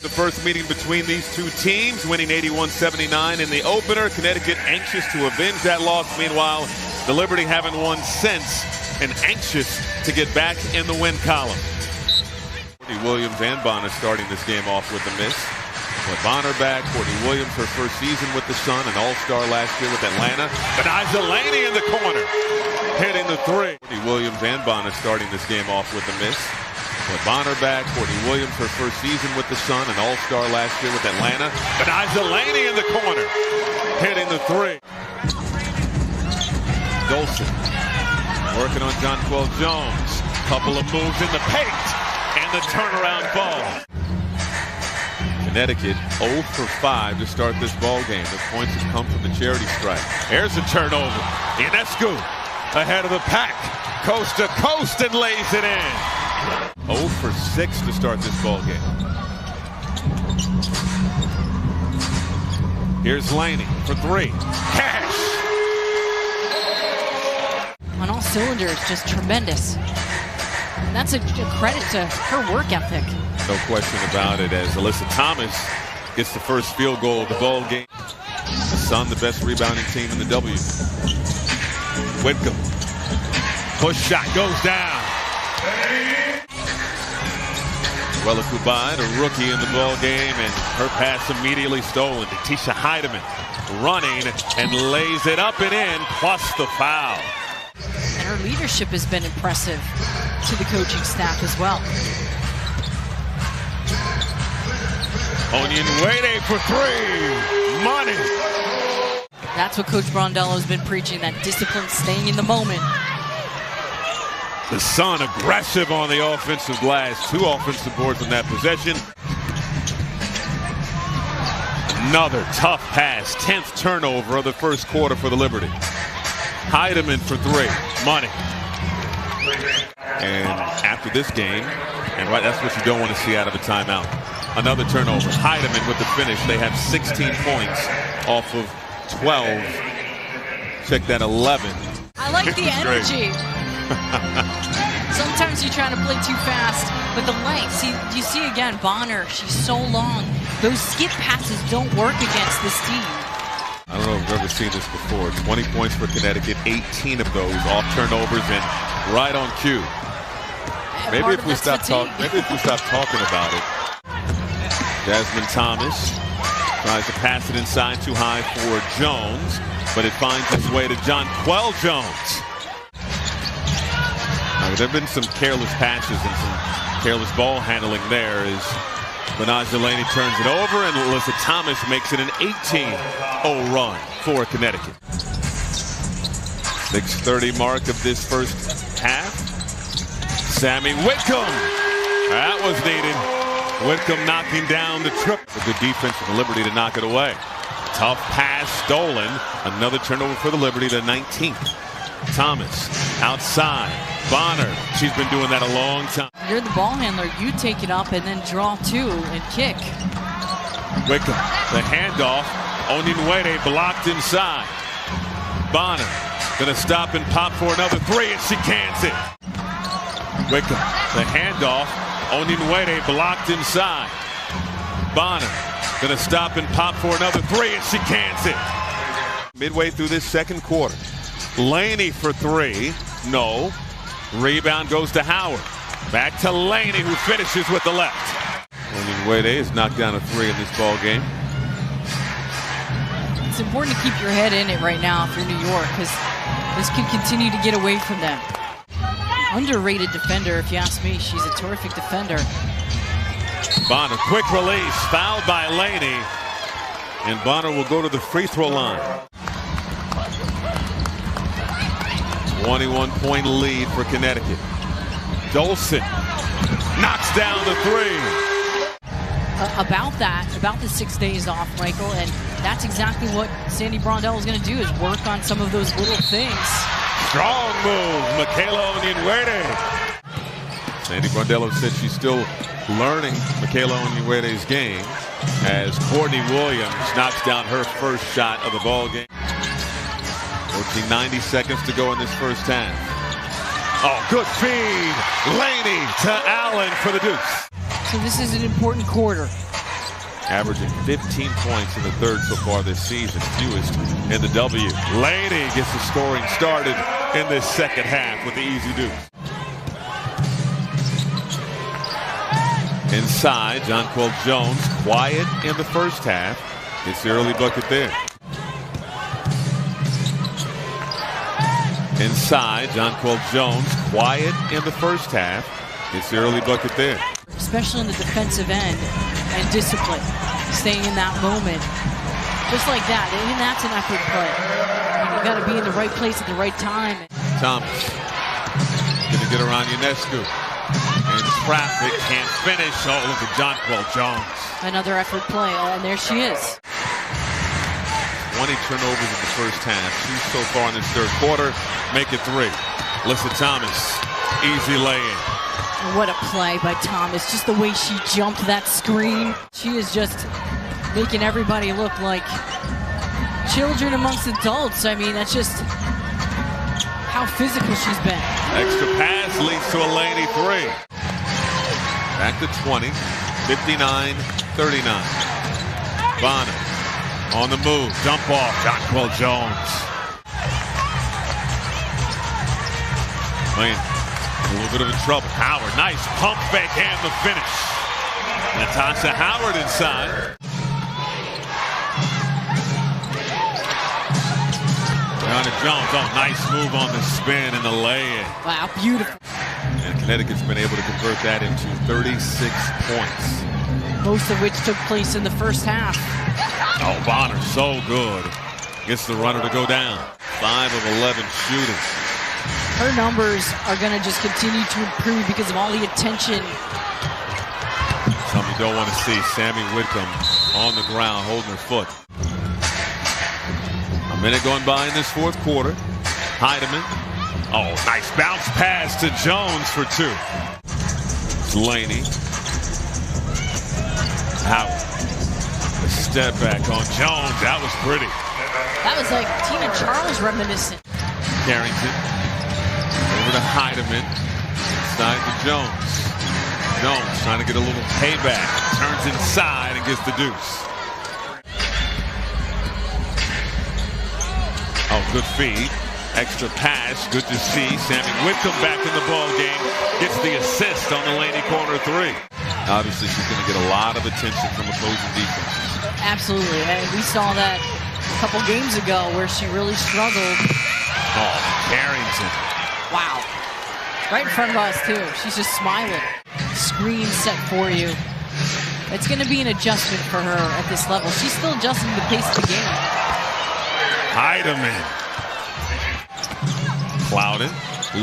The first meeting between these two teams, winning 81-79 in the opener. Connecticut anxious to avenge that loss. Meanwhile, the Liberty haven't won since and anxious to get back in the win column. Williams and Bonner starting this game off with a miss. With Bonner back, Courtney Williams, her first season with the Sun, an all-star last year with Atlanta. Banaja Laney in the corner, hitting the three. Courtney Williams and Bonner starting this game off with a miss. With Bonner back, Courtney Williams, her first season with the Sun, an all-star last year with Atlanta. Banaja Laney in the corner, hitting the three. Dolson working on Jonquel Jones. Couple of moves in the paint, and the turnaround ball. Connecticut 0 for 5 to start this ball game. The points have come from the charity strike. Here's a turnover. Ionescu ahead of the pack, coast to coast, and lays it in. 0 for 6 to start this ball game. Here's Laney for three. Cash! On all cylinders, just tremendous. And that's a credit to her work ethic. No question about it, as Alyssa Thomas gets the first field goal of the ball game. The Sun, the best rebounding team in the W. Whitcomb. Push shot goes down. Wella Kubai, the rookie in the ball game, and her pass immediately stolen. Tisha Heidemann running and lays it up and in, plus the foul. And her leadership has been impressive to the coaching staff as well. Onyenwere for three. Money. That's what Coach Brondello has been preaching, that discipline, staying in the moment. The Sun aggressive on the offensive glass. 2 offensive boards in that possession. Another tough pass. 10th turnover of the first quarter for the Liberty. Heidemann for three. Money. And after this game, and right, that's what you don't want to see out of a timeout. Another turnover. Heidemann with the finish. They have 16 points off of 12. Check that, 11. I like the energy. Sometimes you're trying to play too fast, but the length. See, you see again, Bonner, she's so long. Those skip passes don't work against this team. I don't know if I've ever seen this before. 20 points for Connecticut, 18 of those off turnovers and right on cue. Maybe if we stop talking about it. Jasmine Thomas tries to pass it inside, too high for Jones, but it finds its way to Jonquel Jones. There have been some careless passes and some careless ball handling there as Banaja Laney turns it over, and Alyssa Thomas makes it an 18-0 run for Connecticut. 6:30 mark of this first half. Sammy Whitcomb. That was needed. Whitcomb knocking down the trip. A good defense for the Liberty to knock it away. Tough pass stolen. Another turnover for the Liberty, the 19th. Thomas outside. Bonner, she's been doing that a long time. You're the ball handler. You take it up and then draw two and kick. Whitcomb, the handoff. Onyenwere blocked inside. Bonner gonna stop and pop for another three, and she cans it. Whitcomb, the handoff. Onyenwere blocked inside. Bonner gonna stop and pop for another three, and she cans it. Midway through this second quarter. Laney for three. No. Rebound goes to Howard. Back to Laney, who finishes with the left. Onyenwere has knocked down a three in this ball game. It's important to keep your head in it right now if you're New York, because this could continue to get away from them. Underrated defender, if you ask me. She's a terrific defender. Bonner, quick release, fouled by Laney. And Bonner will go to the free throw line. 21-point lead for Connecticut. Dolson knocks down the three. About the 6 days off, Michael, and that's exactly what Sandy Brondello is going to do, is work on some of those little things. Strong move, Michaela Onyenwere. Sandy Brondello said she's still learning Michaela Onyenwere's game as Courtney Williams knocks down her first shot of the ball game. 90 seconds to go in this first half. Oh, good feed. Laney to Allen for the deuce. So this is an important quarter. averaging 15 points in the third so far this season, fewest in the W. Laney gets the scoring started in this second half with the easy deuce. Inside, Jonquel Jones, quiet in the first half. Gets the early bucket there. Inside, Jonquel Jones, quiet in the first half. Gets the early bucket there. Especially in the defensive end and discipline. Staying in that moment. Just like that. And that's an effort play. You've got to be in the right place at the right time. Thomas gonna get around Ionescu. In traffic, can't finish. Oh, look at Jonquel Jones. Another effort play, and there she is. 20 turnovers in the first half. 2 so far in this third quarter. Make it 3. Alyssa Thomas, easy lay-in. What a play by Thomas. Just the way she jumped that screen. She is just making everybody look like children amongst adults. I mean, that's just how physical she's been. Extra pass leads to a Laney 3. Back to 20, 59-39. Bonner on the move, dump off, Jonquel Jones. Lane, a little bit of trouble. Howard, nice pump fake and the finish. Natasha Howard inside. Jones, oh, nice move on the spin and the lay-in. Wow, beautiful. And Connecticut's been able to convert that into 36 points. Most of which took place in the first half. Oh, Bonner, so good. Gets the runner to go down. 5 of 11 shooting. Her numbers are going to just continue to improve because of all the attention. Something you don't want to see. Sammy Whitcomb on the ground holding her foot. A minute going by in this fourth quarter. Heidemann. Oh, nice bounce pass to Jones for 2. Laney. Howard. A step back on Jones. That was pretty. That was like Tina Charles reminiscent. Carrington. Over to Heidemann. Inside to Jones. Jones trying to get a little payback. Turns inside and gets the deuce. Oh, good feed. Extra pass. Good to see. Sammy Whitcomb back in the ball game. Gets the assist on the Laney corner 3. Obviously, she's going to get a lot of attention from opposing defenses. Absolutely. And we saw that a couple games ago where she really struggled. Oh, Carrington. Wow. Right in front of us, too. She's just smiling. Screen set for you. It's going to be an adjustment for her at this level. She's still adjusting to the pace of the game. Heidemann. Clouded.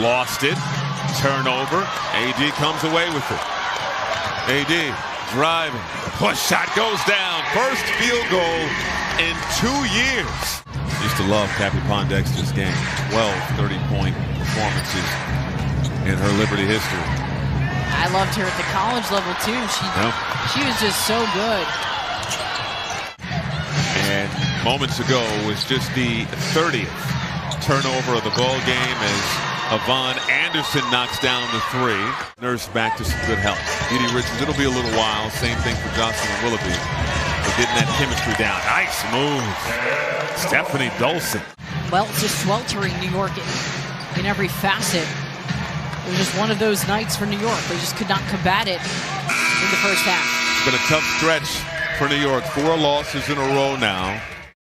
Lost it. Turnover. AD comes away with it. AD driving. Push shot goes down. First field goal in 2 years. Used to love Cappy Pondexter's game. 12 30-point performances in her Liberty history. I loved her at the college level too. She was just so good. And moments ago was just the 30th turnover of the ball game as Yvonne Anderson knocks down the 3. Nurse back to some good health. Edie Richards, it'll be a little while. Same thing for Jocelyn Willoughby. They're getting that chemistry down. Nice move. Stephanie Dolson. Well, it's just sweltering New York in every facet. It was just one of those nights for New York. They just could not combat it in the first half. It's been a tough stretch for New York. 4 losses in a row now.